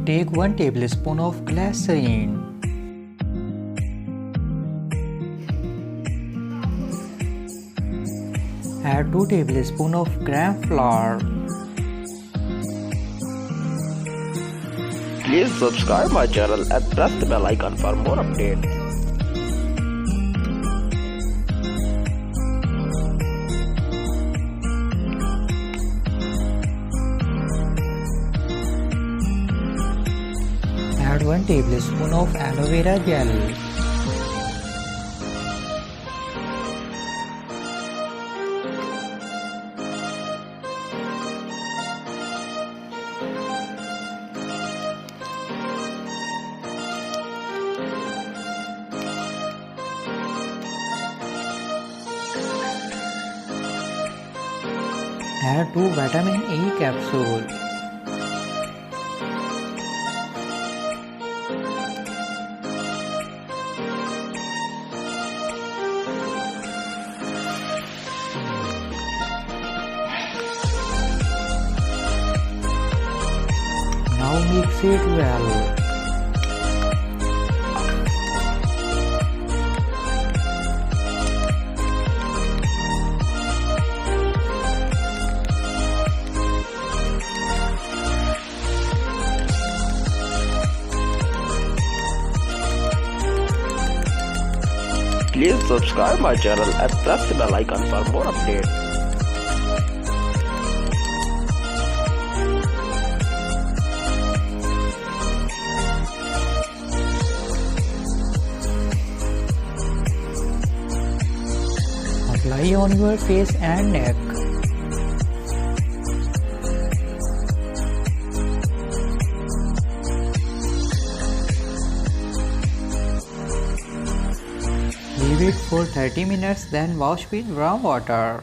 Take 1 tablespoon of glycerin. Add 2 tablespoons of gram flour. Please subscribe my channel and press the bell icon for more updates. Add 1 tablespoon of aloe vera gel. Add 2 vitamin E capsule. Now mix it well. Please subscribe my channel and press the bell icon for more updates. Apply on your face and neck. Leave it for 30 minutes, then wash with warm water.